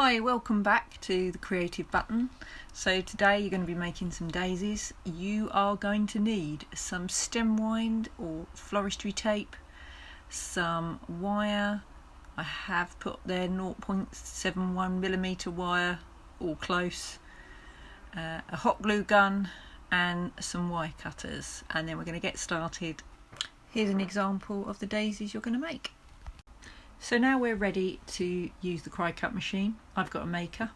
Hi, welcome back to the Creative Button. So today you're going to be making some daisies. You are going to need some stem wind or floristry tape, some wire. I have put there 0.71mm wire, all close, a hot glue gun and some wire cutters, and then we're going to get started. Here's an example of the daisies you're going to make. So now we're ready to use the Cricut machine. I've got a maker.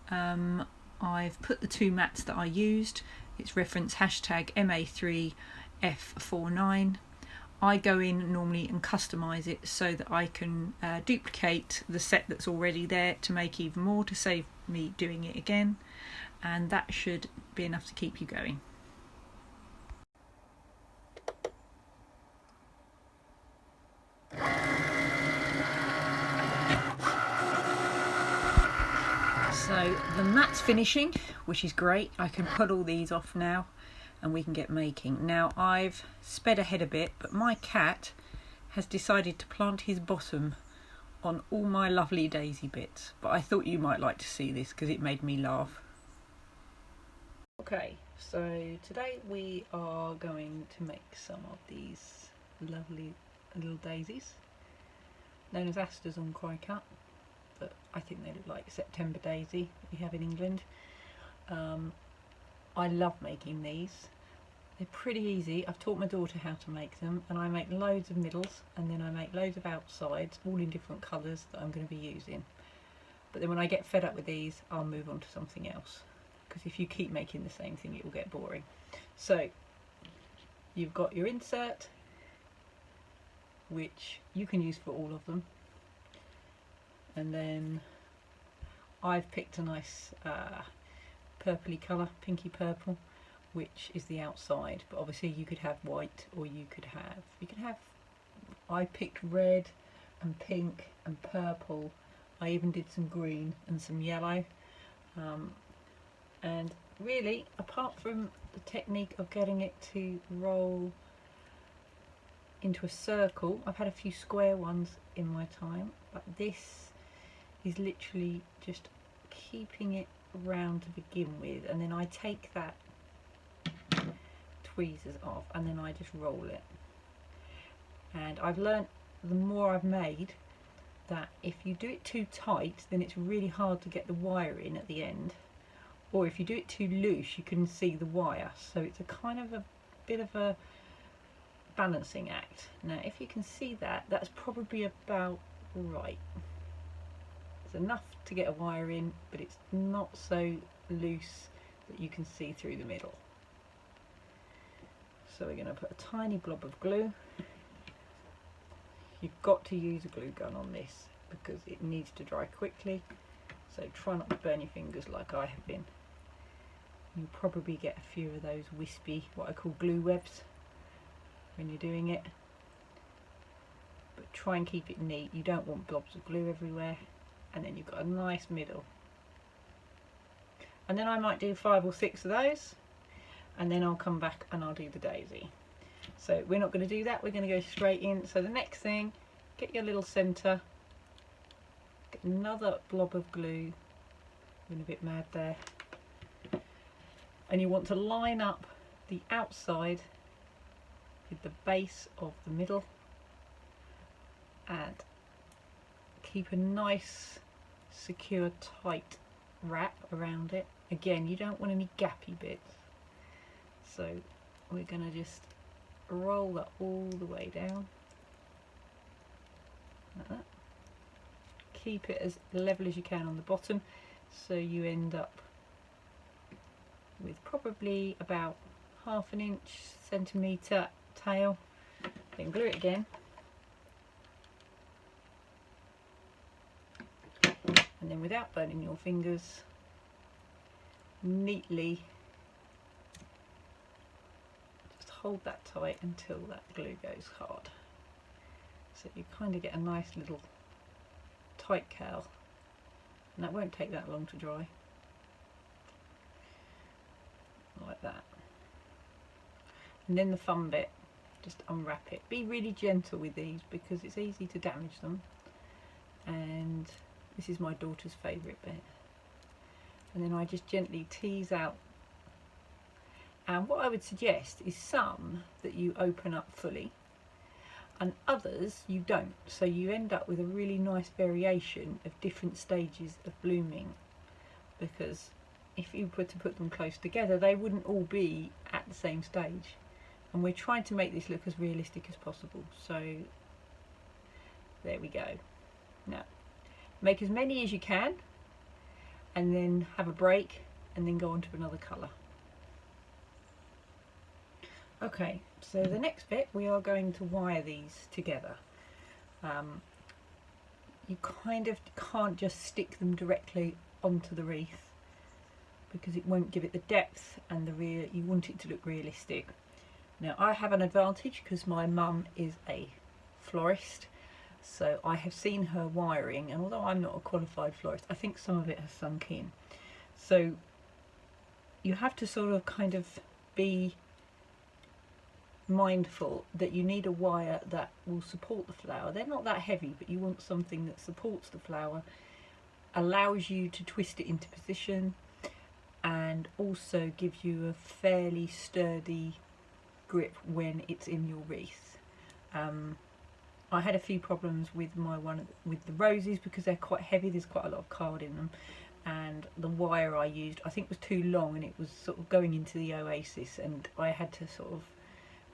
I've put the two mats that I used. It's reference hashtag MA3F49. I go in normally and customise it so that I can duplicate the set that's already there to make even more, to save me doing it again, and that should be enough to keep you going. So the mat's finishing, which is great. I can put all these off now and we can get making. Now I've sped ahead a bit, but my cat has decided to plant his bottom on all my lovely daisy bits. But I thought you might like to see this because it made me laugh. Okay, so today we are going to make some of these lovely little daisies, known as asters on Cricut. But I think they look like September daisy we have in England. I love making these. They're pretty easy. I've taught my daughter how to make them, and I make loads of middles and then I make loads of outsides, all in different colours that I'm going to be using. But then when I get fed up with these, I'll move on to something else, because if you keep making the same thing it will get boring. So you've got your insert, which you can use for all of them. And then I've picked a nice purpley colour, pinky purple, which is the outside. But obviously you could have white, or you could have, I picked red and pink and purple. I even did some green and some yellow. And really, apart from the technique of getting it to roll into a circle, I've had a few square ones in my time, but this is literally just keeping it round to begin with, and then I take that tweezers off and then I just roll it. And I've learnt, the more I've made, that if you do it too tight then it's really hard to get the wire in at the end, or if you do it too loose you can see the wire, so it's a kind of a bit of a balancing act. Now if you can see that, that's probably about right. Enough to get a wire in, but it's not so loose that you can see through the middle. So we're going to put a tiny blob of glue. You've got to use a glue gun on this because it needs to dry quickly, so try not to burn your fingers like I have been. You'll probably get a few of those wispy, what I call glue webs, when you're doing it, but try and keep it neat. You don't want blobs of glue everywhere. And then you've got a nice middle, and then I might do 5 or 6 of those, and then I'll come back and I'll do the daisy. So we're not going to do that, we're going to go straight in. So the next thing, get your little centre, get another blob of glue, been a bit mad there, and you want to line up the outside with the base of the middle and keep a nice secure tight wrap around it. Again, you don't want any gappy bits, so we're going to just roll that all the way down like that. Keep it as level as you can on the bottom, so you end up with probably about 1/2 inch centimetre tail. Then glue it again. And then without burning your fingers, neatly just hold that tight until that glue goes hard. So you kind of get a nice little tight curl, and that won't take that long to dry. Like that. And then the fun bit, just unwrap it. Be really gentle with these because it's easy to damage them. And This is my daughter's favourite bit. And then I just gently tease out. And what I would suggest is some that you open up fully and others you don't. So you end up with a really nice variation of different stages of blooming, because if you were to put them close together, they wouldn't all be at the same stage. And we're trying to make this look as realistic as possible. So there we go. Now, make as many as you can, and then have a break, and then go on to another colour. Okay, so the next bit, we are going to wire these together. You kind of can't just stick them directly onto the wreath, because it won't give it the depth and you want it to look realistic. Now I have an advantage because my mum is a florist, so I have seen her wiring, and although I'm not a qualified florist, I think some of it has sunk in. So you have to sort of kind of be mindful that you need a wire that will support the flower. They're not that heavy, but you want something that supports the flower, allows you to twist it into position, and also gives you a fairly sturdy grip when it's in your wreath. I had a few problems with my one with the roses because they're quite heavy. There's quite a lot of card in them, and the wire I used I think was too long, and it was sort of going into the oasis, and I had to sort of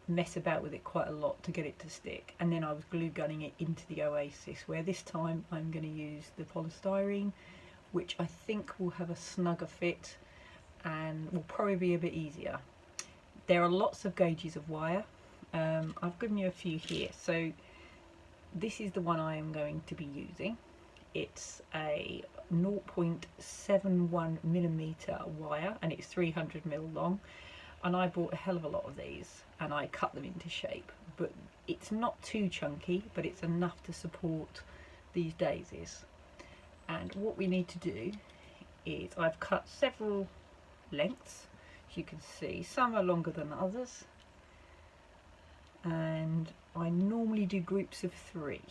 mess about with it quite a lot to get it to stick, and then I was glue gunning it into the oasis, where this time I'm going to use the polystyrene, which I think will have a snugger fit and will probably be a bit easier. There are lots of gauges of wire. I've given you a few here. So this is the one I am going to be using. It's a 0.71mm wire, and it's 300mm long, and I bought a hell of a lot of these, and I cut them into shape, but it's not too chunky, but it's enough to support these daisies. And what we need to do is, I've cut several lengths, as you can see. Some are longer than others, and I normally do groups of 3,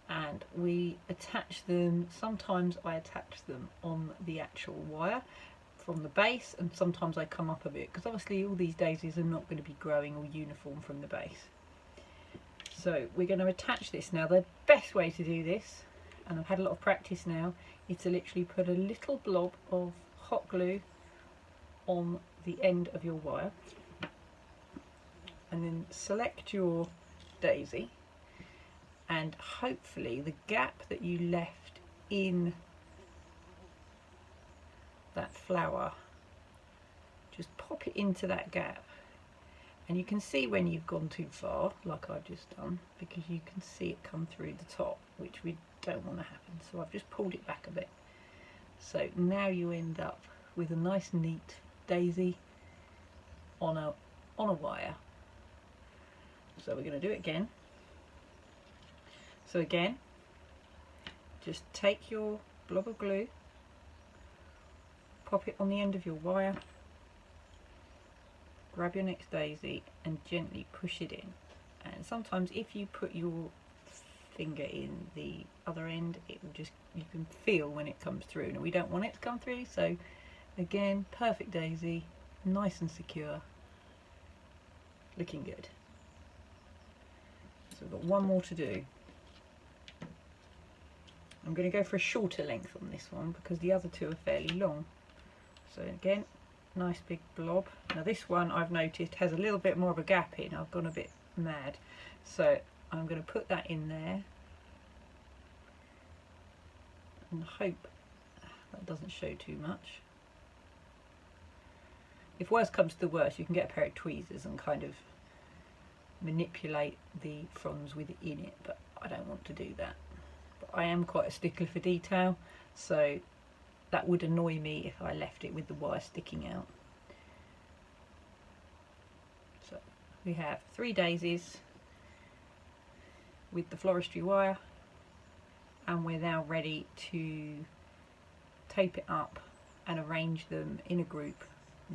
and we attach them. Sometimes I attach them on the actual wire from the base, and sometimes I come up a bit, because obviously all these daisies are not going to be growing all uniform from the base. So we're going to attach this now. The best way to do this, and I've had a lot of practice now, is to literally put a little blob of hot glue on the end of your wire, and then select your daisy, and hopefully the gap that you left in that flower, just pop it into that gap, and you can see when you've gone too far, like I've just done, because you can see it come through the top, which we don't want to happen. So I've just pulled it back a bit. So now you end up with a nice neat daisy on a wire. So we're going to do it again. So again, just take your blob of glue, pop it on the end of your wire, grab your next daisy and gently push it in. And sometimes if you put your finger in the other end, it will just, you can feel when it comes through. Now we don't want it to come through, so again, perfect daisy, nice and secure, looking good. So we've got one more to do. I'm going to go for a shorter length on this one because the other two are fairly long. So again, nice big blob. Now this one I've noticed has a little bit more of a gap in. I've gone a bit mad. So I'm going to put that in there and hope that doesn't show too much. If worse comes to the worst, you can get a pair of tweezers and kind of manipulate the fronds within it, but I don't want to do that. But I am quite a stickler for detail, so that would annoy me if I left it with the wire sticking out. So we have 3 daisies with the floristry wire, and we're now ready to tape it up and arrange them in a group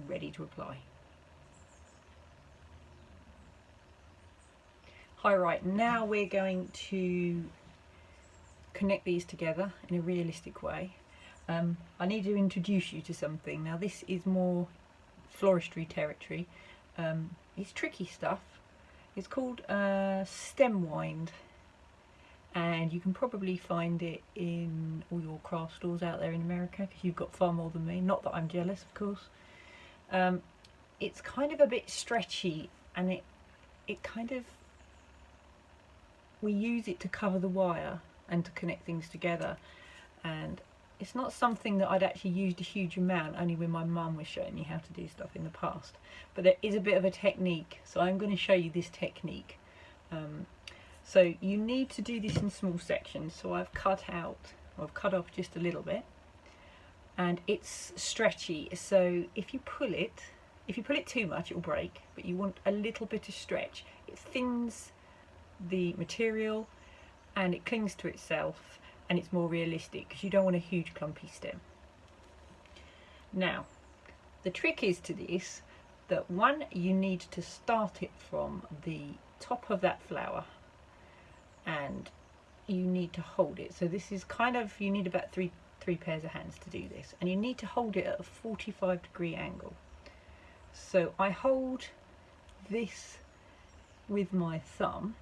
ready to apply. Hi, right, now we're going to connect these together in a realistic way, I need to introduce you to something. Now this is more floristry territory. It's tricky stuff. It's called stem wind, and you can probably find it in all your craft stores out there in America, because you've got far more than me. Not that I'm jealous, of course. It's kind of a bit stretchy, and it kind of, we use it to cover the wire and to connect things together, and it's not something that I'd actually used a huge amount, only when my mum was showing me how to do stuff in the past. But there is a bit of a technique, so I'm going to show you this technique. So you need to do this in small sections. So I've cut off just a little bit, and it's stretchy. So if you pull it too much, it will break. But you want a little bit of stretch. It thins the material, and it clings to itself, and it's more realistic, because you don't want a huge clumpy stem. Now, the trick is to this, that one, you need to start it from the top of that flower, and you need to hold it. So this is kind of, you need about three pairs of hands to do this, and you need to hold it at a 45-degree angle. So I hold this with my thumb,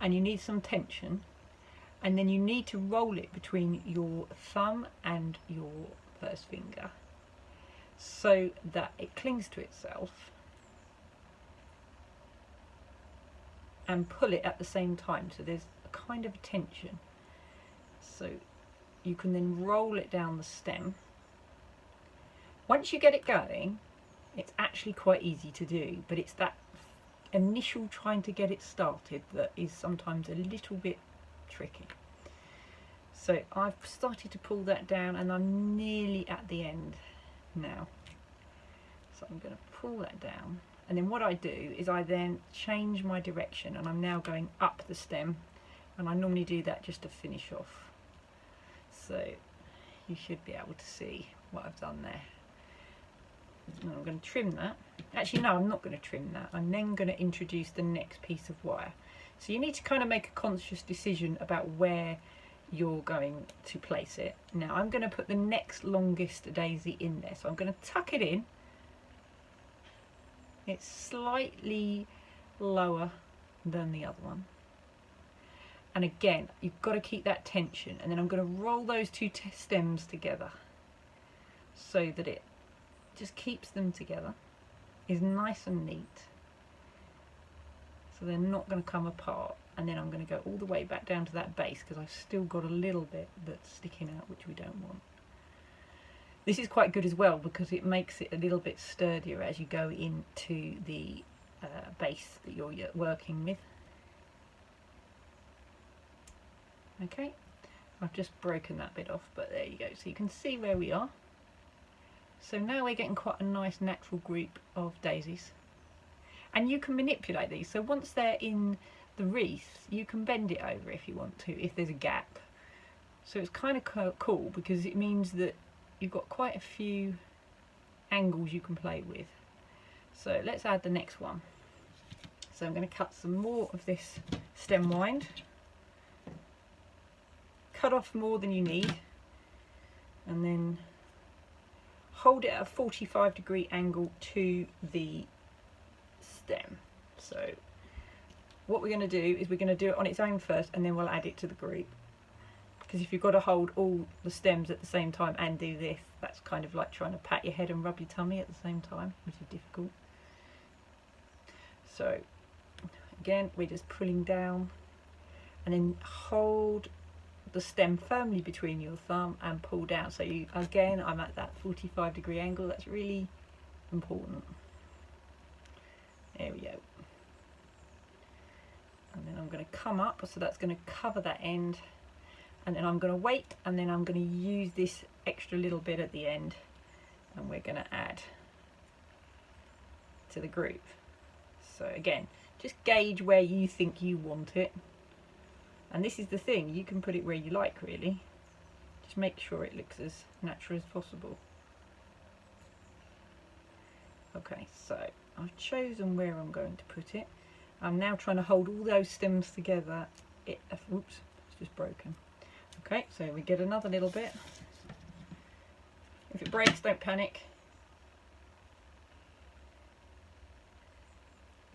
and you need some tension, and then you need to roll it between your thumb and your first finger so that it clings to itself, and pull it at the same time, so there's a kind of tension. So you can then roll it down the stem. Once you get it going, it's actually quite easy to do, but it's that initial trying to get it started that is sometimes a little bit tricky. So I've started to pull that down, and I'm nearly at the end now. So I'm going to pull that down, and then what I do is I then change my direction, and I'm now going up the stem, and I normally do that just to finish off. So you should be able to see what I've done there. And I'm going to trim that. Actually no, I'm not going to trim that. I'm then going to introduce the next piece of wire. So you need to kind of make a conscious decision about where you're going to place it. Now I'm going to put the next longest daisy in there, so I'm going to tuck it in. It's slightly lower than the other one, and again you've got to keep that tension, and then I'm going to roll those two stems together so that it just keeps them together, is nice and neat, so they're not going to come apart. And then I'm going to go all the way back down to that base, because I've still got a little bit that's sticking out, which we don't want. This is quite good as well, because it makes it a little bit sturdier as you go into the base that you're working with. Okay, I've just broken that bit off, but there you go. So you can see where we are. So now we're getting quite a nice natural group of daisies, and you can manipulate these. So once they're in the wreath, you can bend it over if you want to, if there's a gap. So it's kind of cool, because it means that you've got quite a few angles you can play with. So let's add the next one. So I'm going to cut some more of this stem wind, cut off more than you need, and then hold it at a 45-degree angle to the stem. So what we're going to do is we're going to do it on its own first, and then we'll add it to the group. Because if you've got to hold all the stems at the same time and do this, that's kind of like trying to pat your head and rub your tummy at the same time, which is difficult. So again, we're just pulling down, and then hold the stem firmly between your thumb and pull down. So you, again, I'm at that 45-degree angle. That's really important. There we go. And then I'm going to come up, so that's going to cover that end, and then I'm going to wait, and then I'm going to use this extra little bit at the end, and we're going to add to the group. So again, just gauge where you think you want it, and this is the thing, you can put it where you like really, just make sure it looks as natural as possible. Okay, so I've chosen where I'm going to put it. I'm now trying to hold all those stems together. Oops, it's just broken. Okay, so we get another little bit. If it breaks, don't panic.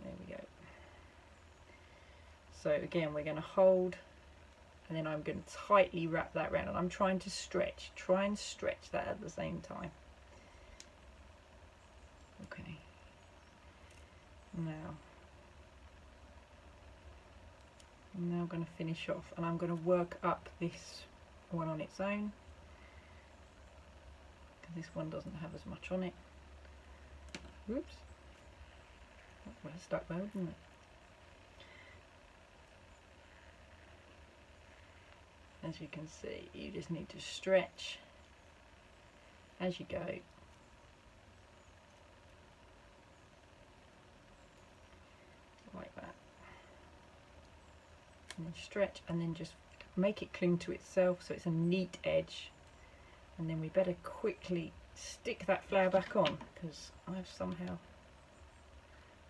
There we go. So again, we're going to hold, and then I'm going to tightly wrap that around, and I'm trying to try and stretch that at the same time. Okay. Now I'm going to finish off, and I'm going to work up this one on its own, because this one doesn't have as much on it. Oops. Well, it stuck well, didn't it? As you can see, you just need to stretch as you go. Like that. And then stretch, and then just make it cling to itself so it's a neat edge. And then we better quickly stick that flower back on, because I've somehow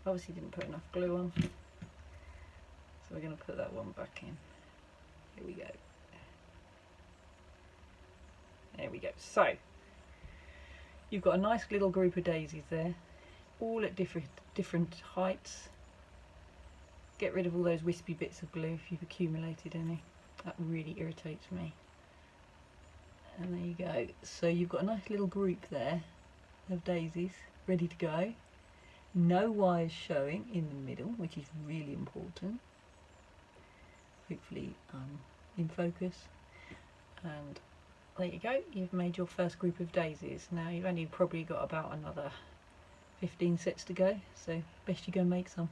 obviously didn't put enough glue on. So we're going to put that one back in. Here we go. There we go. So you've got a nice little group of daisies there, all at different heights. Get rid of all those wispy bits of glue if you've accumulated any. That really irritates me. And there you go. So you've got a nice little group there of daisies ready to go. No wires showing in the middle, which is really important. Hopefully in focus. And there you go, you've made your first group of daisies. Now you've only probably got about another 15 sets to go, so best you go make some.